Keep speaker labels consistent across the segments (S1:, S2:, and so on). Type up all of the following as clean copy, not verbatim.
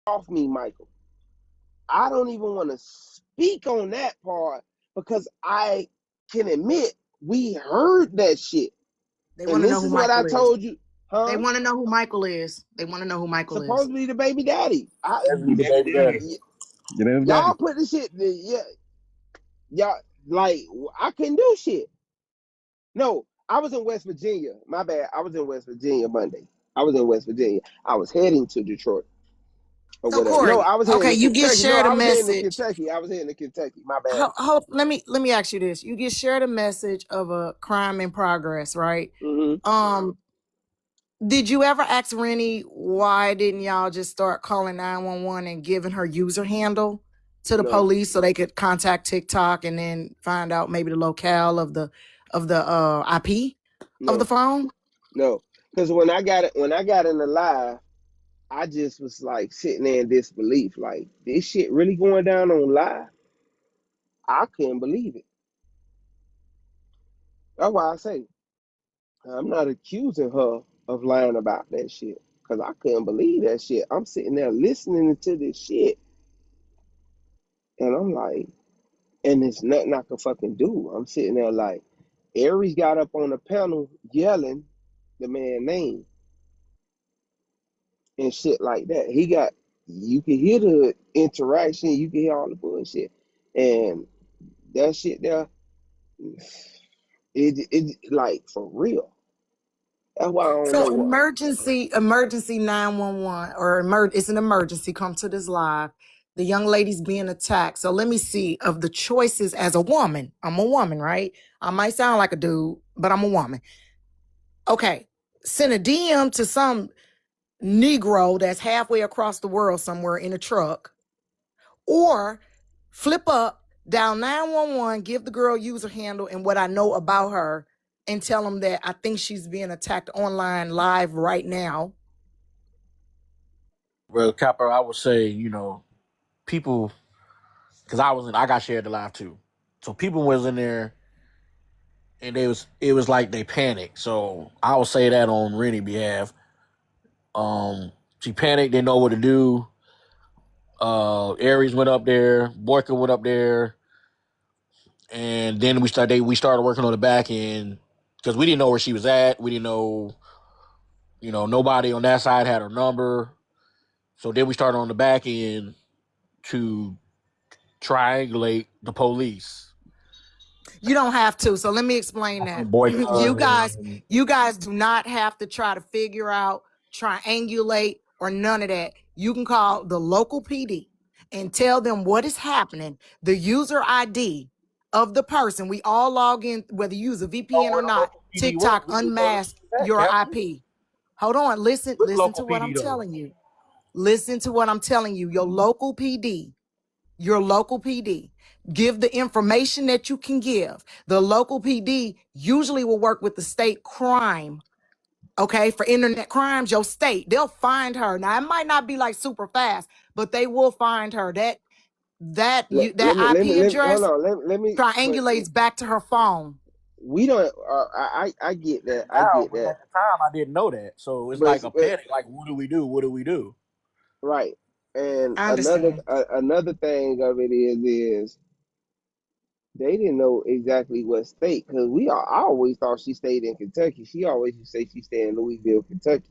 S1: off me, Michael. I don't even want to speak on that part because I can admit we heard that shit.
S2: They want
S1: And
S2: to know
S1: this
S2: who
S1: is what I
S2: Michael is.
S1: told you,
S2: They
S1: huh?
S2: want to know who Michael is. They want to know who Michael is.
S1: Supposedly the baby daddy.
S3: Definitely the baby daddy. The baby daddy.
S1: Y'all put the shit, yeah, y'all, like, I couldn't do shit. No, I was in West Virginia. My bad. I was in West Virginia Monday. I was in West Virginia. I was heading to Detroit or
S2: So
S1: whatever. No,
S2: Corey,
S1: I was heading
S2: okay,
S1: to
S2: you get
S1: Kentucky. No,
S2: shared a
S1: I was heading to
S2: message.
S1: Kentucky. I was heading to Kentucky. My bad.
S2: Let me ask you this. You get shared a message of a crime in progress, right?
S1: Mm-hmm.
S2: Um, did you ever ask Rennie why didn't y'all just start calling 911 and giving her user handle to the
S1: No,
S2: police so they could contact TikTok and then find out maybe the locale of the IP of the
S1: no,
S2: phone?
S1: no. Because when I got in the live, I just was like sitting there in disbelief. Like, this shit really going down on live? I couldn't believe it. That's why I say I'm not accusing her of lying about that shit. Cause I couldn't believe that shit. I'm sitting there listening to this shit, and I'm like, and there's nothing I can fucking do. I'm sitting there like, Aries got up on the panel yelling the man name and shit like that. You can hear the interaction, you can hear all the bullshit, and that shit there, it like for real. That's why I don't
S2: So
S1: know what.
S2: emergency 911 or it's an emergency. Come to this live. The young lady's being attacked. So let me see of the choices as a woman. I'm a woman, right? I might sound like a dude, but I'm a woman. Okay. Send a DM to some Negro that's halfway across the world somewhere in a truck, or flip up, dial 911, give the girl user handle and what I know about her, and tell them that I think she's being attacked online live right now.
S4: Well, Capper, I would say, people, because I got shared alive too. So people was in there, and it was like they panicked. So I would say that on Rennie's behalf. She panicked, didn't know what to do. Aries went up there, Boyka went up there, and then we started working on the back end because we didn't know where she was at. We didn't know, nobody on that side had her number. So then we started on the back end to triangulate the police.
S2: You don't have to. So let me explain that. You guys,
S4: Boycott.
S2: you guys do not have to try to figure out, triangulate, or none of that. You can call the local PD and tell them what is happening, the user ID of the person. We all log in, whether you use a VPN or
S4: Where the
S2: not.
S4: local PD was,
S2: TikTok
S4: we didn't know where
S2: unmask
S4: she was at,
S2: your
S4: Captain.
S2: IP. Hold on.
S4: Which
S2: Listen
S4: local
S2: to what
S4: PD
S2: I'm
S4: though?
S2: telling you. Listen to what I'm telling you. Your local PD. Give the information that you can give. The local PD usually will work with the state crime. Okay, for internet crimes, your state, they'll find her. Now it might not be like super fast, but they will find her.
S1: Let me
S2: That
S1: let me
S2: IP
S1: let me hold
S2: address
S1: on. Let me. But
S2: triangulates back to her phone.
S1: we don't. I get that. I
S4: Now,
S1: get
S4: but
S1: that.
S4: at the time, I didn't know that. So it's like a
S1: But
S4: panic. Like, what do we do? What do we do?
S1: right. And
S2: I
S1: another
S2: understand.
S1: another thing of it is they didn't know exactly what state because I always thought she stayed in Kentucky. She always used to say she stayed in Louisville, Kentucky.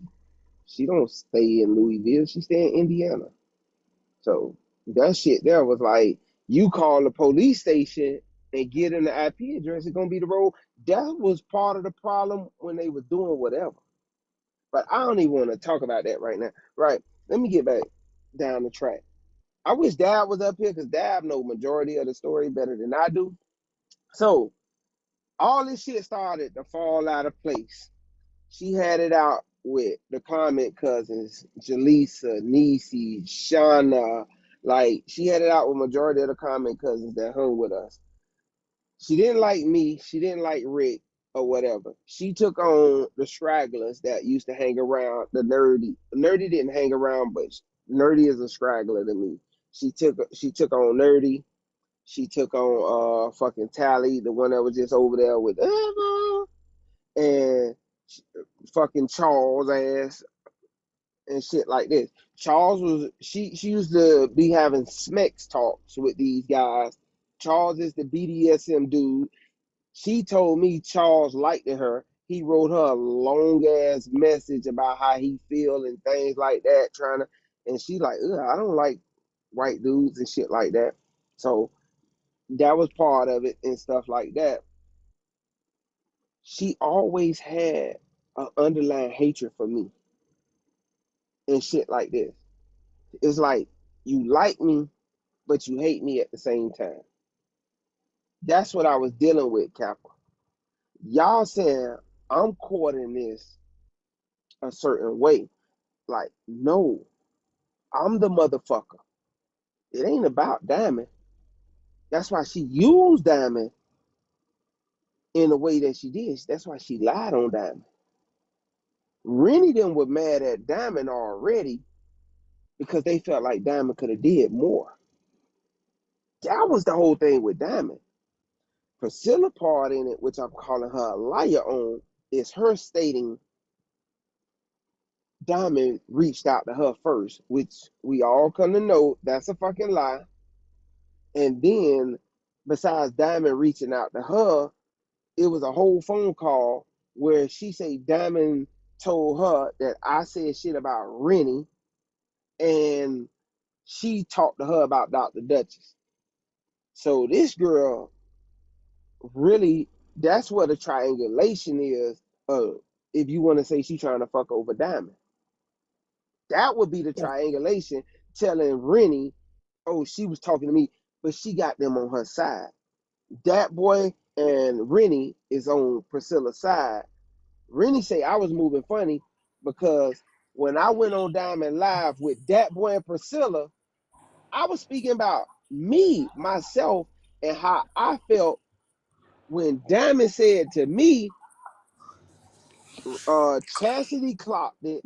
S1: She don't stay in Louisville. She stay in Indiana. So that shit there was like you call the police station and get in the IP address. It's gonna be the road. That was part of the problem when they was doing whatever. But I don't even want to talk about that right now. Right. Let me get back down the track. I wish Dad was up here because Dad know majority of the story better than I do. So all this shit started to fall out of place. She had it out with the comment cousins, Jaleesa, Nisi, Shauna. Like she had it out with majority of the comment cousins that hung with us. She didn't like me. She didn't like Rick or whatever. She took on the stragglers that used to hang around the nerdy. Nerdy didn't hang around, but nerdy is a straggler to me. She took on nerdy. She took on fucking Tally, the one that was just over there with and fucking Charles ass. and shit like this. Charles was she used to be having smex talks with these guys. Charles is the BDSM dude. She told me Charles liked her. He wrote her a long ass message about how he feel and things like that, trying to, and she like, ugh, I don't like white dudes and shit like that. So that was part of it and stuff like that. She always had an underlying hatred for me and shit like this. It's like you like me, but you hate me at the same time. That's what I was dealing with, Kappa. Y'all saying I'm caught in this a certain way. Like, no, I'm the motherfucker. It ain't about Diamond. That's why she used Diamond in the way that she did. That's why she lied on Diamond. Rennie them were mad at Diamond already because they felt like Diamond could have did more. That was the whole thing with Diamond. Priscilla part in it, which I'm calling her a liar on, is her stating Diamond reached out to her first, which we all come to know that's a fucking lie. And then, besides Diamond reaching out to her, it was a whole phone call where she said Diamond told her that I said shit about Rennie, and she talked to her about Dr. Duchess. So this girl really, that's what a triangulation is. If you want to say she's trying to fuck over Diamond, that would be the triangulation, telling Rennie, oh, she was talking to me, but she got them on her side. Dat Boy and Rennie is on Priscilla's side. Rennie say I was moving funny because when I went on Diamond Live with Dat Boy and Priscilla, I was speaking about me, myself, and how I felt when Diamond said to me, Chastity clocked it.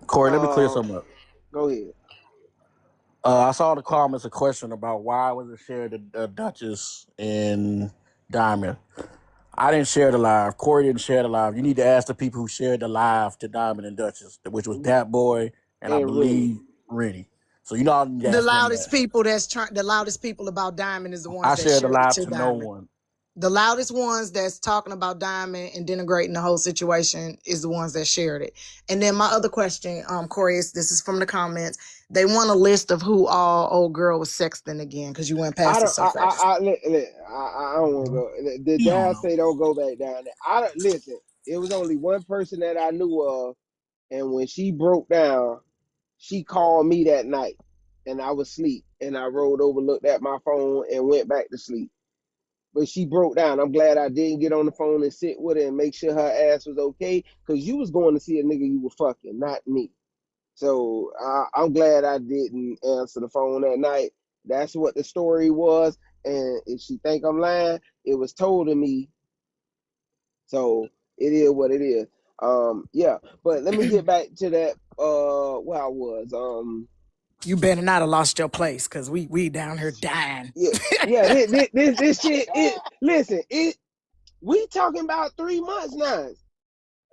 S4: Corey, let me clear something up.
S1: Go ahead.
S4: I saw the comments a question about why was it shared to Duchess and Diamond. I didn't share the live. Corey didn't share the live. You need to ask the people who shared the live to Diamond and Duchess, which was Dat Boy and I
S1: And Rennie.
S4: believe Rennie. So you know I need to
S2: The
S4: ask them
S2: loudest
S4: that.
S2: people the loudest people about Diamond is the ones
S4: I
S2: that
S4: shared the
S2: shared it
S4: live
S2: to
S4: to no
S2: Diamond.
S4: one.
S2: The loudest ones that's talking about Diamond and denigrating the whole situation is the ones that shared it. And then my other question, Corey, this is from the comments. They want a list of who all old girl was sexting again because you went past it so fast.
S1: I don't want to go. The dad say don't go back down there. I don't listen. It was only one person that I knew of, and when she broke down, she called me that night, and I was asleep, and I rolled over, looked at my phone, and went back to sleep. But she broke down. I'm glad I didn't get on the phone and sit with her and make sure her ass was okay, because you was going to see a nigga you were fucking, not me. So I'm glad I didn't answer the phone that night. That's what the story was. And if she think I'm lying, it was told to me. So it is what it is. Yeah. But let me get back to that. Where I was.
S2: You better not have lost your place because we down here dying.
S1: Yeah. Yeah. This shit. Listen. We talking about 3 months now.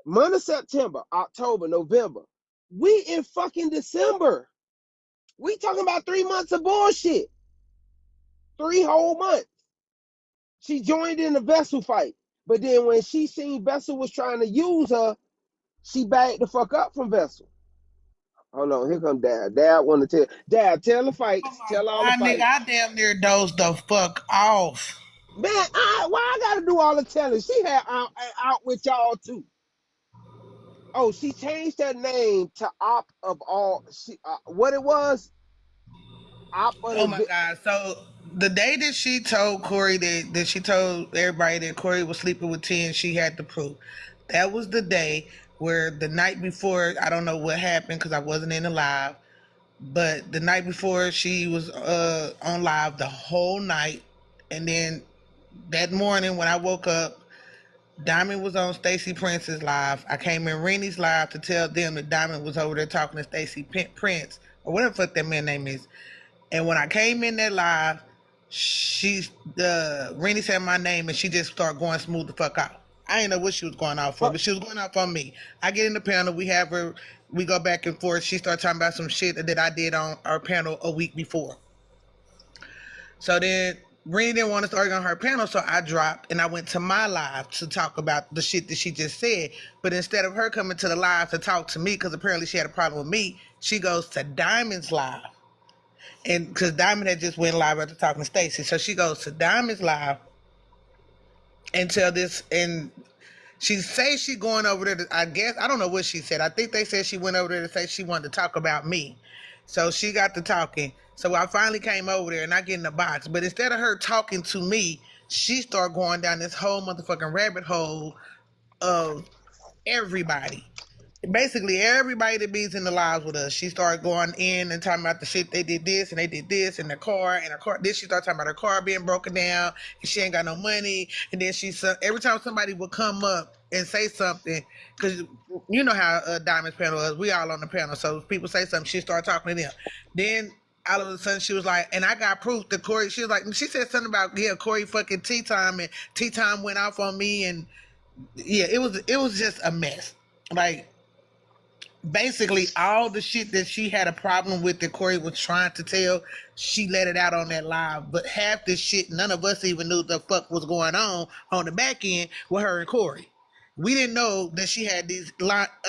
S1: Month of September, October, November. We in fucking December. We talking about 3 months of bullshit. 3 whole months. She joined in the Vessel fight. But then when she seen Vessel was trying to use her, she backed the fuck up from Vessel. Hold on, here come Dad. Dad want to tell. Dad, tell the
S5: Oh
S1: fights.
S5: my
S1: Tell all the
S5: god, nigga,
S1: fights.
S5: I damn near dozed the fuck off.
S1: Man, why I gotta do all the telling? She had out with y'all too. Oh, she changed her name to Op of all. She what it was? Op of
S5: Oh my
S1: the.
S5: god. So the day that she told Corey that she told everybody that Corey was sleeping with T and she had the proof. That was the day where the night before, I don't know what happened because I wasn't in the live, but the night before she was on live the whole night. And then that morning when I woke up, Diamond was on Stacey Prince's live. I came in Rennie's live to tell them that Diamond was over there talking to Stacey Prince or whatever the fuck that man name is. And when I came in that live, Rennie said my name and she just started going smooth the fuck out. I didn't know what she was going out for, but she was going out for me. I get in the panel, we have her We go back and forth. She started talking about some shit that I did on our panel a week before. So then Brittany didn't want us to argue on her panel, so I dropped and I went to my live to talk about the shit that she just said. But instead of her coming to the live to talk to me, because apparently she had a problem with me, she goes to Diamond's live. And because Diamond had just went live after talking to Stacey. So she goes to Diamond's live and tell this, and she says she going over there to, I guess, I don't know what she said. I think they said she went over there to say she wanted to talk about me. So she got to talking. So I finally came over there and I get in the box. But instead of her talking to me, she started going down this whole motherfucking rabbit hole of everybody. Basically, everybody that be's in the lives with us, she started going in and talking about the shit they did this and they did this in the car and her car. Then she started talking about her car being broken down and she ain't got no money. And then every time somebody would come up and say something, because you know how Diamond's panel is, we all on the panel. So if people say something, she started talking to them. Then all of a sudden she was like, and I got proof that Corey. She was like, she said something about Corey fucking Tea Time and Tea Time went off on me and yeah, it was just a mess. Like, basically all the shit that she had a problem with that Corey was trying to tell, she let it out on that live. But half this shit, none of us even knew the fuck was going on the back end with her and Corey. We didn't know that she had these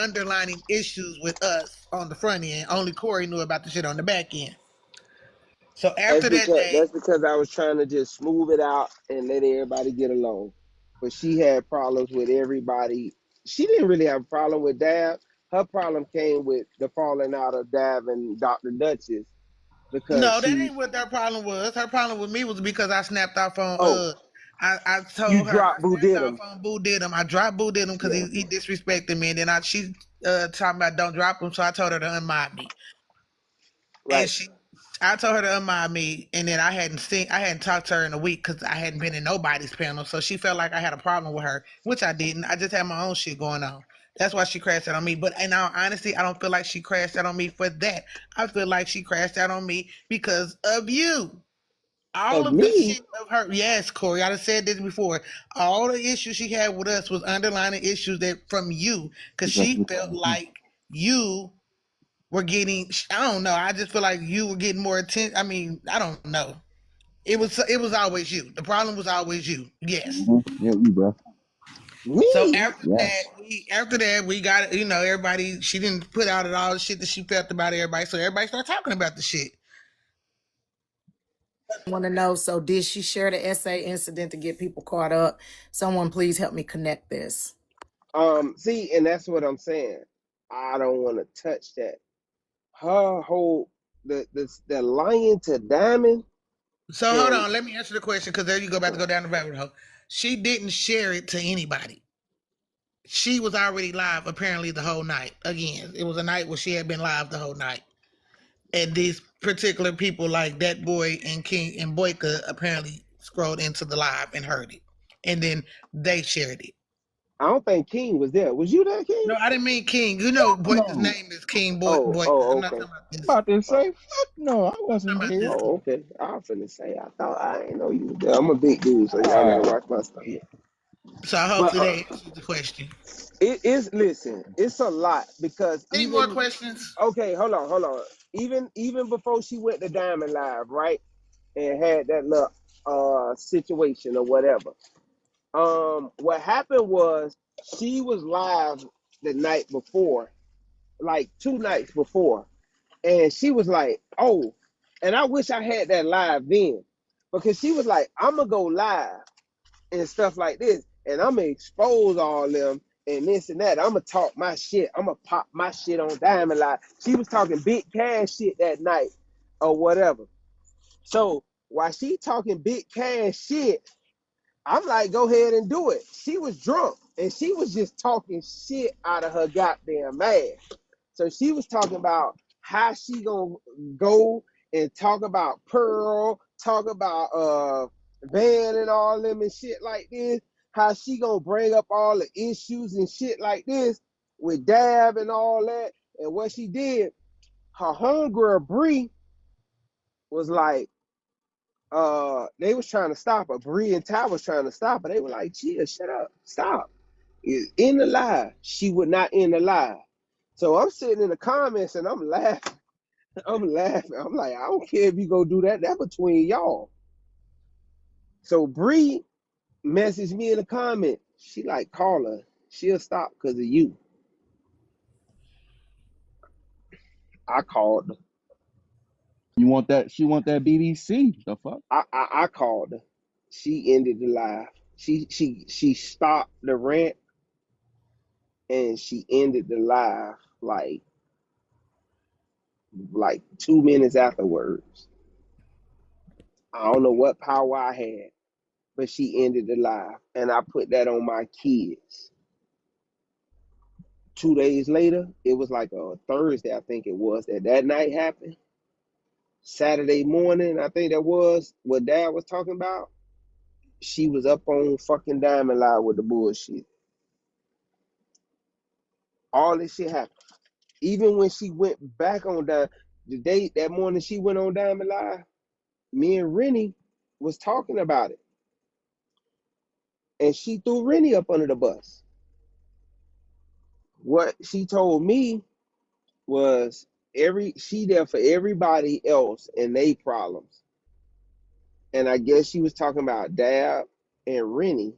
S5: underlining issues with us on the front end. Only Corey knew about the shit on the back end. So after that day,
S1: That's because I was trying to just smooth it out and let everybody get along. But she had problems with everybody. She didn't really have a problem with Dab. Her problem came with the falling out of Dab and Dr. Duchess because
S5: no, that
S1: she,
S5: ain't what her problem was. Her problem with me was because I snapped off on
S1: oh,
S5: I
S1: you
S5: told her I
S1: dropped Boo
S5: snapped off
S1: Diddum.
S5: on Boo Diddum. I dropped Boo Diddum because
S1: Yeah,
S5: he disrespected me, and then she talking about don't drop him, so I told her to unmod me. And
S1: right.
S5: I told her to unmod me, and then I hadn't talked to her in a week because I hadn't been in nobody's panel, so she felt like I had a problem with her, which I didn't. I just had my own shit going on. That's why she crashed out on me. But in all honesty, I don't feel like she crashed out on me for that. I feel like she crashed out on me because of you. All
S1: Of
S5: of the
S1: me,
S5: shit of her, yes, Corey, I've said this before. All the issues she had with us was underlying issues that from you, because she felt like you were getting. I don't know. I just feel like you were getting more attention. I mean, I don't know. It was always you. The problem was always you. Yes.
S3: Yeah, you, bro.
S5: So
S1: me.
S3: Yes.
S5: after that we got, everybody. She didn't put out all the shit that she felt about everybody. So everybody started talking about the shit.
S2: Want to know, so did she share the essay incident to get people caught up? Someone please help me connect this.
S1: See, and that's what I'm saying. I don't want to touch that. Her whole the lion to Diamond
S5: So hold
S1: and
S5: on, let me answer the question because there you go about to go down the rabbit hole. She didn't share it to anybody. She was already live apparently the whole night. Again, it was a night where she had been live the whole night. And these particular people like that boy and King and Boyka apparently scrolled into the live and heard it. And then they shared it.
S1: I don't think King was there. Was you there, King?
S5: No, I didn't mean King. You know Boyka's
S3: No.
S5: name is King
S1: Oh,
S5: Boyka. I'm
S1: oh,
S5: not
S1: okay.
S5: talking about this.
S3: About to
S1: Oh,
S3: say, fuck no, I
S5: I'm
S3: wasn't
S5: talking about
S3: here.
S5: this.
S1: oh, okay. I was finna say I thought I didn't know you were there. I'm a big dude, so y'all
S3: Uh,
S1: gotta watch my stuff.
S3: yeah.
S5: So
S1: But
S5: hopefully they answered the question.
S1: it is. Listen, it's a lot because
S5: Any more
S1: even
S5: questions?
S1: okay, hold on. Even before she went to Diamond Live, right, and had that little situation or whatever. What happened was she was live the night before, like 2 nights before, and she was like, "Oh," and I wish I had that live then, because she was like, "I'm gonna go live and stuff like this, and I'm gonna expose all them and this and that. I'm gonna talk my shit. I'm gonna pop my shit on Diamond Live." She was talking big cash shit that night or whatever. So while she talking big cash shit, I'm like, go ahead and do it. She was drunk and she was just talking shit out of her goddamn ass. So she was talking about how she gonna go and talk about Pearl, talk about Van and all them and shit like this. How she gonna bring up all the issues and shit like this with Dab and all that. And what she did, her homegirl Bree was like, they was trying to stop her. Bree and Ty was trying to stop her. They were like, chill, shut up, stop. In the lie. She would not end the lie. So I'm sitting in the comments and I'm laughing. I'm laughing. I'm like, I don't care if you go do that. That's between y'all. So Bree messaged me in the comment. She like, call her. She'll stop because of you. I called her.
S3: You want that? She want that BBC. The fuck?
S1: I called her. She ended the live. She stopped the rant and she ended the live like 2 minutes afterwards. I don't know what power I had, but she ended the live, and I put that on my kids. 2 days later, it was like a Thursday, I think it was, that night happened. Saturday morning, I think that was what Dad was talking about. She was up on fucking Diamond Live with the bullshit. All this shit happened. Even when she went back on the day that morning she went on Diamond Live, me and Rennie was talking about it, and she threw Rennie up under the bus. What she told me was she there for everybody else and they problems. And I guess she was talking about Dab and Rennie.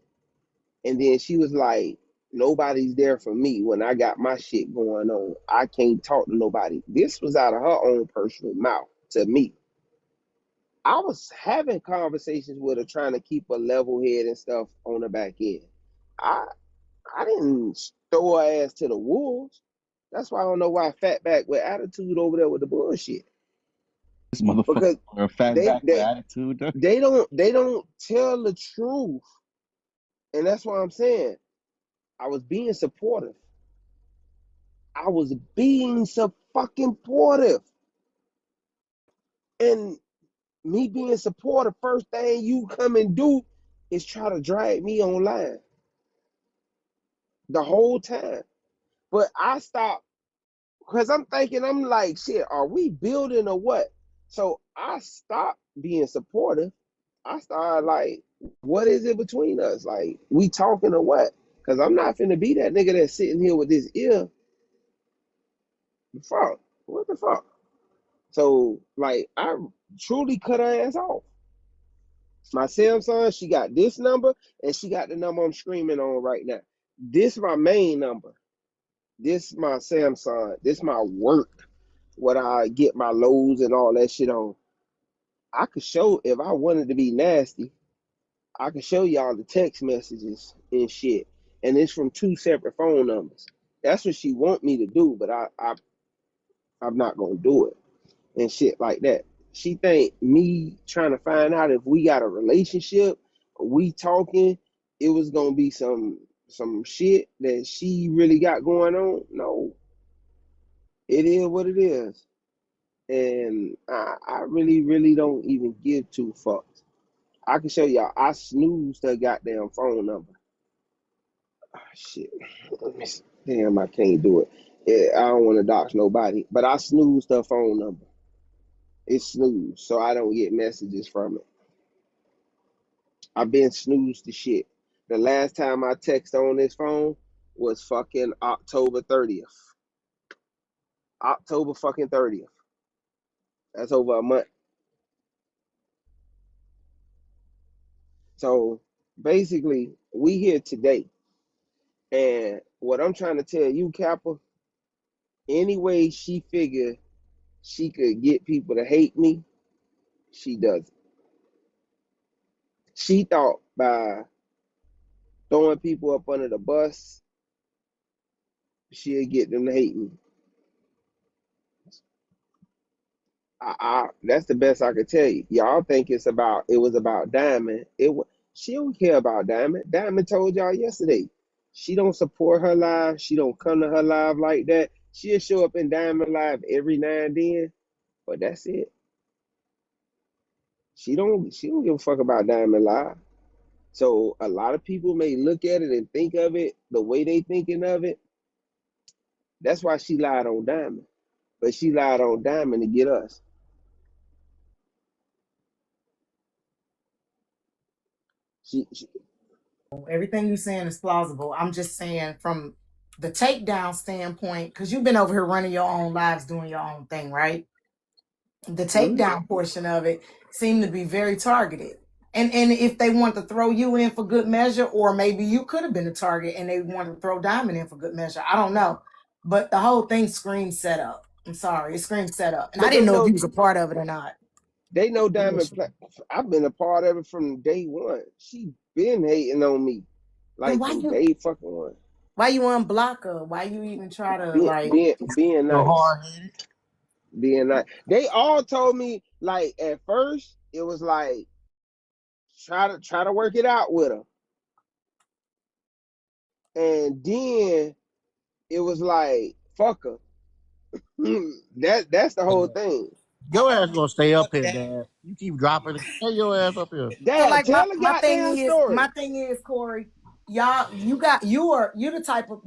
S1: And then she was like, nobody's there for me when I got my shit going on. I can't talk to nobody. This was out of her own personal mouth to me. I was having conversations with her trying to keep a level head and stuff on the back end. I I didn't throw her ass to the wolves. That's why I don't know why Fatback with attitude over there with the bullshit.
S3: This motherfucker
S1: Because
S3: a fat
S1: they
S3: back with
S1: they
S3: attitude. Though.
S1: they don't tell the truth. And that's why I'm saying I was being supportive. I was being so fucking supportive. And me being supportive, first thing you come and do is try to drag me online the whole time. But I stopped because I'm thinking, I'm like, shit, are we building or what? So I stopped being supportive. I started like, what is it between us? Like, we talking or what? Because I'm not finna be that nigga that's sitting here with this ear. Fuck. What the fuck? So, like, I truly cut her ass off. My Samsung, she got this number and she got the number I'm screaming on right now. This my main number. This my Samsung. This my work. What I get my lows and all that shit on. I could show if I wanted to be nasty. I could show y'all the text messages and shit, and it's from two separate phone numbers. That's what she want me to do, but I'm not gonna do it and shit like that. She think me trying to find out if we got a relationship, we talking, it was gonna be some shit that she really got going on. No, it is what it is, and I really really don't even give two fucks. I can show y'all. I snoozed her goddamn phone number. Oh, shit. Damn, I can't do it. Yeah, I don't want to dox nobody, but I snoozed her phone number. It's snoozed, so I don't get messages from it. I've been snoozed to shit. The last time I texted on this phone was fucking October 30th. October fucking 30th. That's over a month. So basically, we here today. And what I'm trying to tell you, Kappa, any way she figured she could get people to hate me, she does it. She thought by throwing people up under the bus, she'll get them to hate me. That's the best I could tell you. Y'all think it was about Diamond. She don't care about Diamond. Diamond told y'all yesterday. She don't support her live. She don't come to her live like that. She'll show up in Diamond Live every now and then, but that's it. She don't give a fuck about Diamond Live. So a lot of people may look at it and think of it the way they thinking of it. That's why she lied on Diamond. But she lied on Diamond to get us. She
S2: Everything you saying is plausible. I'm just saying from the takedown standpoint, because you've been over here running your own lives, doing your own thing, right? The takedown portion of it seemed to be very targeted. And if they want to throw you in for good measure, or maybe you could have been a target and they wanted to throw Diamond in for good measure. I don't know. But the whole thing screams set up. I'm sorry, it screams set up. And
S1: But
S2: I didn't
S1: they
S2: know if
S1: know
S2: he was a part of it or not.
S1: they know Diamond. I've been a part of it from day one. She been hating on me, like from day fucking one.
S2: Why you unblock her? Why you even try to
S1: being
S4: Go
S1: nice?
S4: hard-headed.
S1: Being nice. They all told me, like, at first it was like try to work it out with her, and then it was like fuck her. That's the whole thing.
S4: Your ass gonna stay up here, Dad. You keep dropping it. Stay your ass up here.
S1: Dad,
S2: so like
S1: tell the
S2: my thing
S1: goddamn story.
S2: My thing is, Corey, y'all, you the type of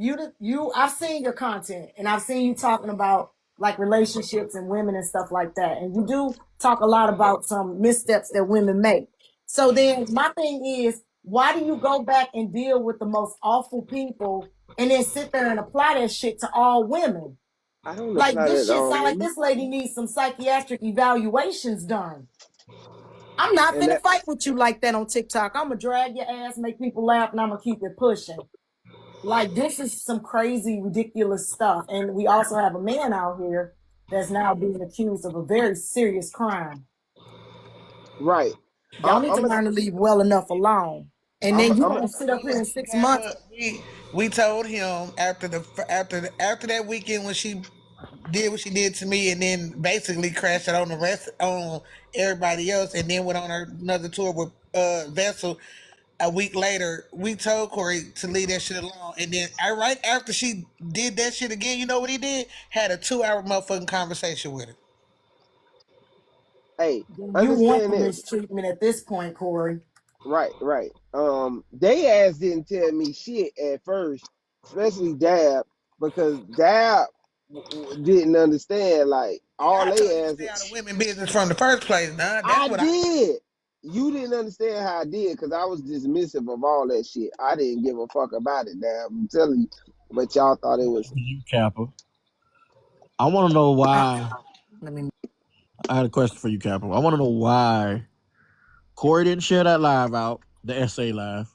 S2: I've seen your content and I've seen you talking about like relationships and women and stuff like that. And you do talk a lot about some missteps that women make. So then my thing is, why do you go back and deal with the most awful people and then sit there and apply that shit to all women?
S1: I don't
S2: Like
S1: apply
S2: this
S1: that
S2: shit
S1: on
S2: sound like
S1: women.
S2: this lady needs some psychiatric evaluations done. I'm not
S1: And
S2: finna fight with you like that on TikTok. I'm gonna drag your ass, make people laugh, and I'm gonna keep it pushing. Like this is some crazy, ridiculous stuff. And we also have a man out here that's now being accused of a very serious crime.
S1: Right.
S2: Y'all need to learn to leave well enough alone. And then you gonna sit up here in 6 months.
S5: We told him after that weekend when she did what she did to me, and then basically crashed out on the rest on everybody else, and then went on another tour with Vessel. A week later, we told Corey to leave that shit alone, and then right after she did that shit again, you know what he did? Had a 2-hour motherfucking conversation with her.
S2: Hey, you want the mistreatment at this point, Corey.
S1: Right. They ass didn't tell me shit at first, especially Dab, because Dab didn't understand. Like all they ass
S5: stay out of women business from the first place. Nah,
S1: I did. You didn't understand how I did because I was dismissive of all that shit. I didn't give a fuck about it. Dab, I'm telling you, but y'all thought it was
S4: you, Kappa. I want to know why. I had a question for you, Kappa. I want to know why Corey didn't share that live out, the SA live.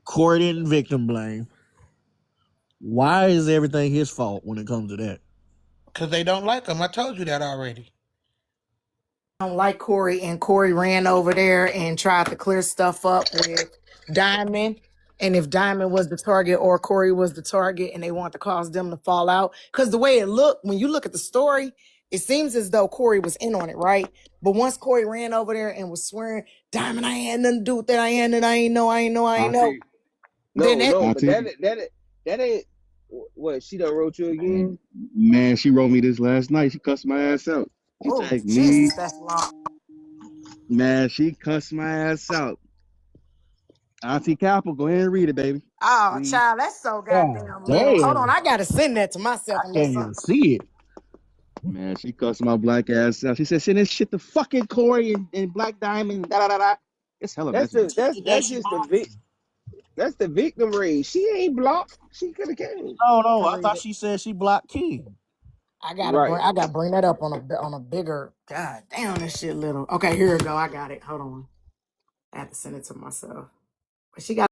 S4: Corey didn't victim blame. Why is everything his fault when it comes to that?
S5: Because they don't like him. I told you that already.
S2: Don't like Corey, and Corey ran over there and tried to clear stuff up with Diamond. And if Diamond was the target or Corey was the target, and they want to cause them to fall out, because the way it looked, when you look at the story, it seems as though Corey was in on it, right? But once Corey ran over there and was swearing, Diamond, I ain't had nothing to do with that. I ain't know.
S1: No, but that ain't what she done wrote you again.
S3: Man, she wrote me this last night. She cussed my ass out. She tagged me.
S2: That's long.
S3: Man, she cussed my ass out. Auntie Kappa, go ahead and read it, baby.
S2: Oh, please. Child, that's so goddamn little. Hold on, I gotta send that to myself.
S4: I can't even see it.
S3: Man, she cussed my black ass out. She said, "Send this shit to fucking Corey and Black Diamond." Da da da da. It's hella messy.
S1: That's the victim rage. She ain't blocked. She could have came.
S4: No, I thought she said she blocked King.
S2: I gotta bring that up on a bigger. God damn, this shit little. Okay, here we go. I got it. Hold on. I have to send it to myself. But she got.